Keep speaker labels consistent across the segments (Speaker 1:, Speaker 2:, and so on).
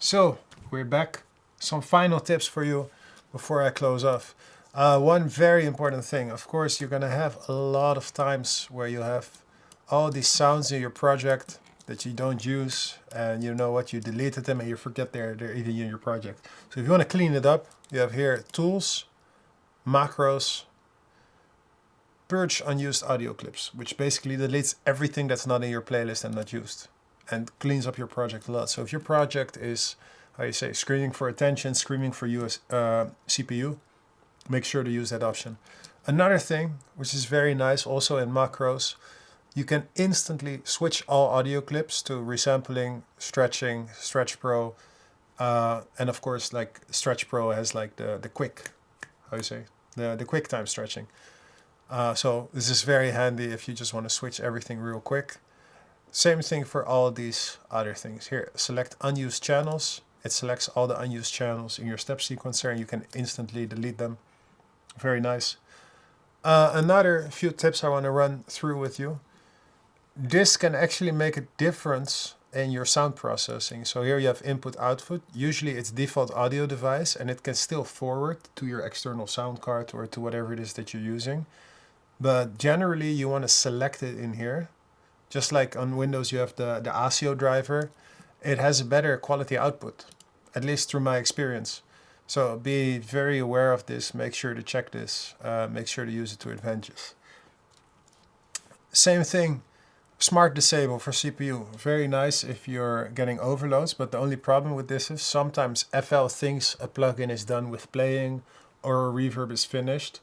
Speaker 1: So we're back. Some final tips for you before I close off. One very important thing, of course, you're gonna have a lot of times where you have all these sounds in your project that you don't use, and you know what, you deleted them and you forget they're even in your project. So if you want to clean it up, you have here tools, macros, purge unused audio clips, which basically deletes everything that's not in your playlist and not used, and cleans up your project a lot. So if your project is, how you say, screaming for attention, screaming for CPU, make sure to use that option. Another thing, which is very nice also in macros, you can instantly switch all audio clips to resampling, stretching, Stretch Pro, and of course, like Stretch Pro has like the quick, how you say, the quick time stretching. So this is very handy if you just want to switch everything real quick. Same thing for all these other things. Here, select unused channels. It selects all the unused channels in your step sequencer and you can instantly delete them. Very nice. Another few tips I want to run through with you. This can actually make a difference in your sound processing. So here you have input output. Usually it's default audio device and it can still forward to your external sound card or to whatever it is that you're using. But generally you want to select it in here. Just like on Windows you have the ASIO driver. It has a better quality output, at least through my experience. So be very aware of this, make sure to check this, make sure to use it to advantage. Same thing, smart disable for CPU. Very nice if you're getting overloads, but the only problem with this is sometimes FL thinks a plugin is done with playing or a reverb is finished,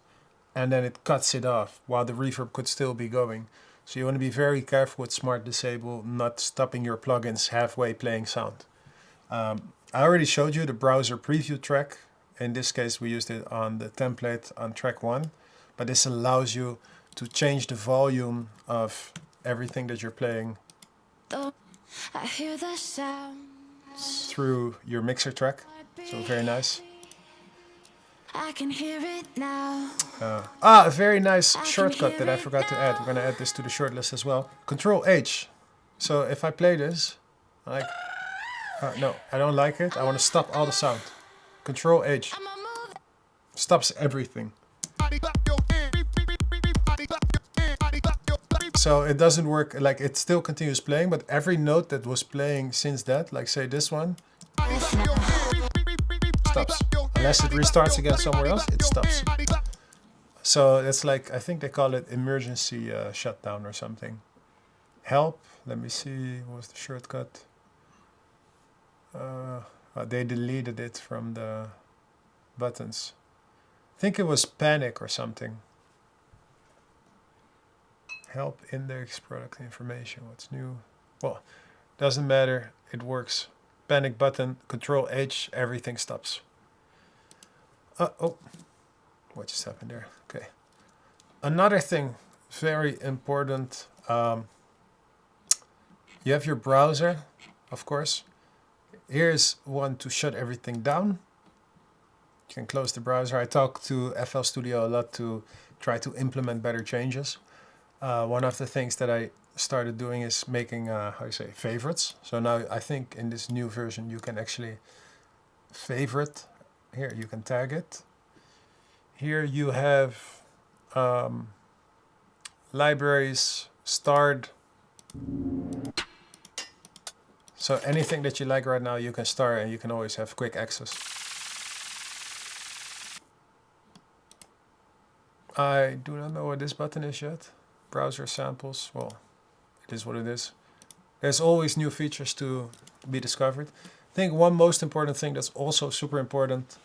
Speaker 1: and then it cuts it off while the reverb could still be going. So you want to be very careful with smart disable, not stopping your plugins halfway playing sound. I already showed you the browser preview track. In this case, we used it on the template on track 1. But this allows you to change the volume of everything that you're playing
Speaker 2: I hear the sounds
Speaker 1: through your mixer track. So very nice.
Speaker 2: I can hear it now.
Speaker 1: A very nice shortcut that I forgot to add. We're going to add this to the shortlist as well. Control H. So if I play this, like, no, I don't like it. I want to stop all the sound. Control H. Stops everything. So it doesn't work, like it still continues playing, but every note that was playing since that, like say this one, stops. Unless it restarts again somewhere else, it stops. So it's like, I think they call it emergency shutdown or something. Help, let me see, what was the shortcut? They deleted it from the buttons. I think it was panic or something. Help, index, product information, what's new? Well, doesn't matter, it works. Panic button, Control H, everything stops. Oh, what just happened there? Okay. Another thing, very important. You have your browser, of course. Here's one to shut everything down. You can close the browser. I talk to FL Studio a lot to try to implement better changes. One of the things that I started doing is making, how you say, favorites. So now I think in this new version you can actually favorite. Here you can tag it. Here you have libraries, starred. So anything that you like right now you can start and you can always have quick access. I do not know what this button is yet. Browser samples, well, it is what it is. There's always new features to be discovered. I think one most important thing that's also super important,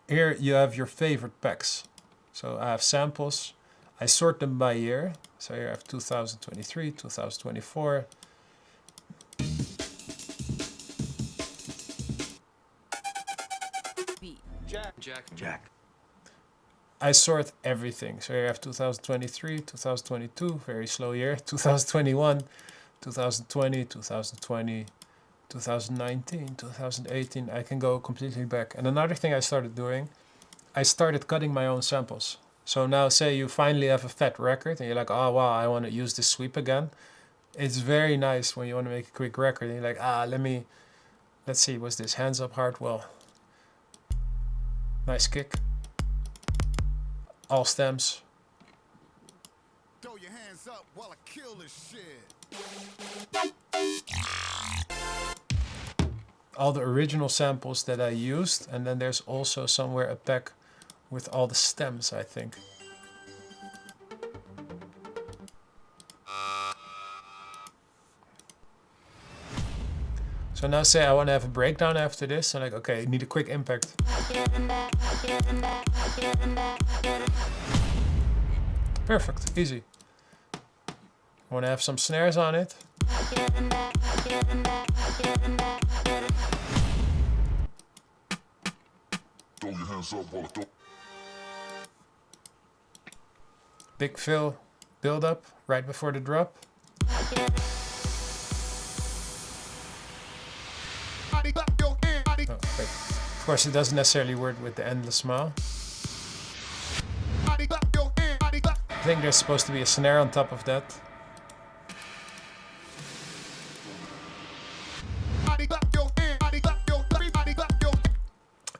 Speaker 1: here you have your favorite packs. So I have samples, I sort them by year. So here I have 2023, 2024.
Speaker 3: Jack.
Speaker 1: I sort everything. So here I have 2023, 2022, very slow year, 2021, 2020, 2020, 2019, 2018. I can go completely back. And another thing I started doing, I started cutting my own samples. So now say you finally have a fat record and you're like, oh wow, I want to use this sweep again. It's very nice when you want to make a quick record and you're like, let me Let's see, was this hands up Hardwell? Nice kick. All stems.
Speaker 4: Throw your hands up while I kill this shit.
Speaker 1: All the original samples that I used, and then there's also somewhere a pack with all the stems, I think. So now say I want to have a breakdown after this, and like, okay, I need a quick impact. Perfect, easy. I want to have some snares on it.
Speaker 4: Throw your hands up while I throw.
Speaker 1: Big fill build up right before the drop. Oh, wait. Of course, it doesn't necessarily work with the endless smile. I think there's supposed to be a snare on top of that.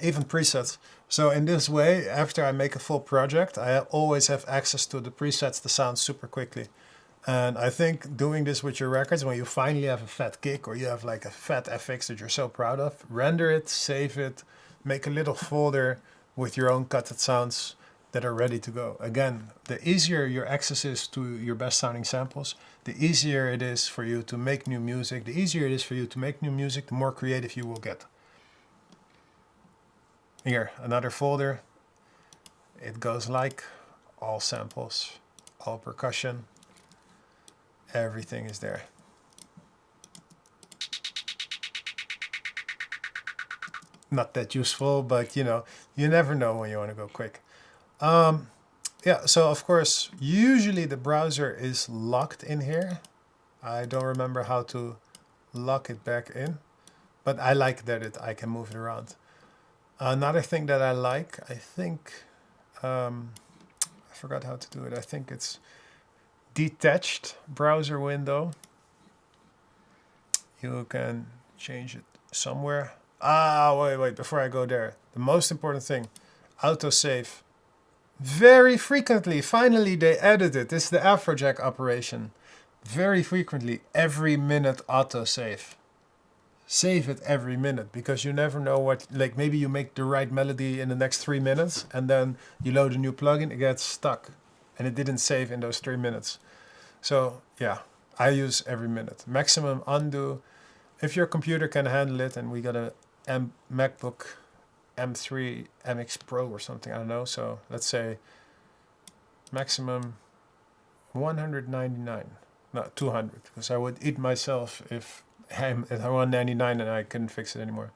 Speaker 1: Even presets. So in this way, after I make a full project, I always have access to the presets to sound super quickly. And I think doing this with your records, when you finally have a fat kick or you have like a fat FX that you're so proud of, render it, save it, make a little folder with your own cutted sounds that are ready to go. Again, the easier your access is to your best sounding samples, the easier it is for you to make new music. The easier it is for you to make new music, the more creative you will get. Here, another folder. It goes like all samples, all percussion. Everything is there. Not that useful, but you know, you never know when you want to go quick. Yeah, so of course, usually the browser is locked in here. I don't remember how to lock it back in, but I like that I can move it around. Another thing that I like, I think, I forgot how to do it. I think it's detached browser window. You can change it somewhere. Wait, before I go there. The most important thing, autosave. Very frequently, finally they added it. This is the Afrojack operation. Very frequently, every minute autosave. Save it every minute, because you never know what, like maybe you make the right melody in the next 3 minutes and then you load a new plugin, it gets stuck and it didn't save in those 3 minutes. So yeah, I use every minute. Maximum undo. If your computer can handle it, and we got a MacBook M3 MX Pro or something, I don't know. So let's say maximum 199, not 200, because I would eat myself if I'm at 199 and I couldn't fix it anymore.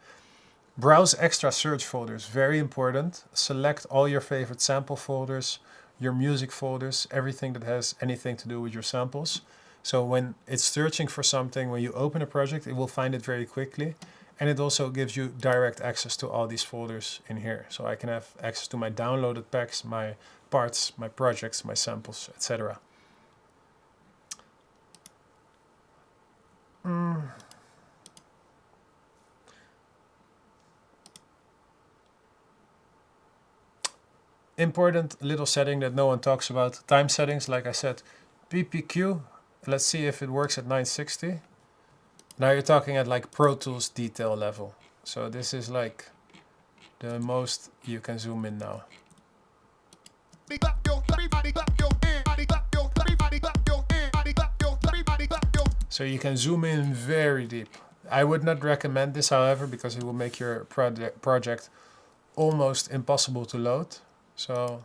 Speaker 1: Browse extra search folders, very important. Select all your favorite sample folders, your music folders, everything that has anything to do with your samples. So when it's searching for something, when you open a project, it will find it very quickly. And it also gives you direct access to all these folders in here. So I can have access to my downloaded packs, my parts, my projects, my samples, etc. Important little setting that no one talks about. Time settings, like I said, PPQ. Let's see if it works at 960. Now you're talking at like Pro Tools detail level. So this is like the most you can zoom in now. So you can zoom in very deep. I would not recommend this, however, because it will make your project almost impossible to load. So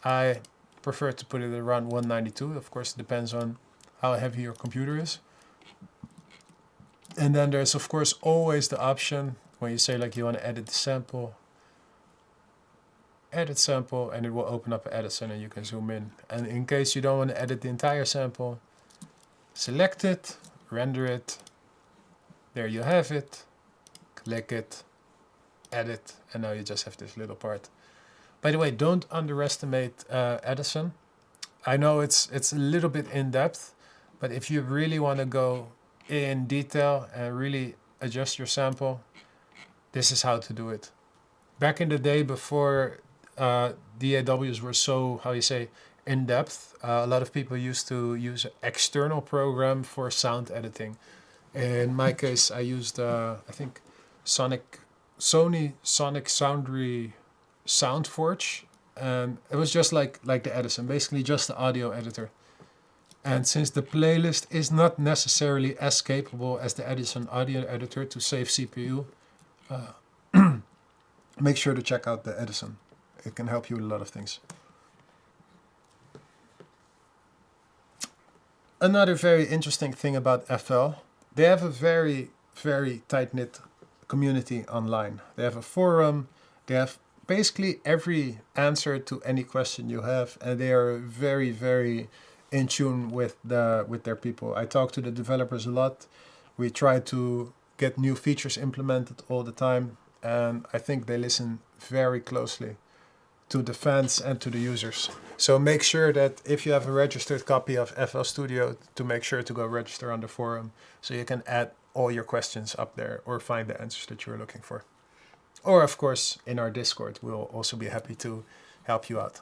Speaker 1: I prefer to put it around 192. Of course, it depends on how heavy your computer is. And then there's, of course, always the option when you say like you want to edit the sample. Edit sample, and it will open up Edison and you can zoom in. And in case you don't want to edit the entire sample, select it, render it. There you have it. Click it, edit, and now you just have this little part. By the way, don't underestimate Edison. I know it's a little bit in depth, but if you really want to go in detail and really adjust your sample, this is how to do it. Back in the day before DAWs were so, how you say, in depth, a lot of people used to use an external program for sound editing. In my case, I used, I think, Sony Sonic Soundry Soundforge, and it was just like the Edison, basically just the audio editor. And since the playlist is not necessarily as capable as the Edison audio editor to save CPU, make sure to check out the Edison. It can help you with a lot of things. Another very interesting thing about FL, they have a very, very tight-knit community online. They have a forum, they have basically every answer to any question you have, and they are very, very in tune with their people. I talk to the developers a lot. We try to get new features implemented all the time, and I think they listen very closely to the fans and to the users. So make sure that if you have a registered copy of FL Studio, to make sure to go register on the forum so you can add all your questions up there or find the answers that you're looking for. Or of course, in our Discord, we'll also be happy to help you out.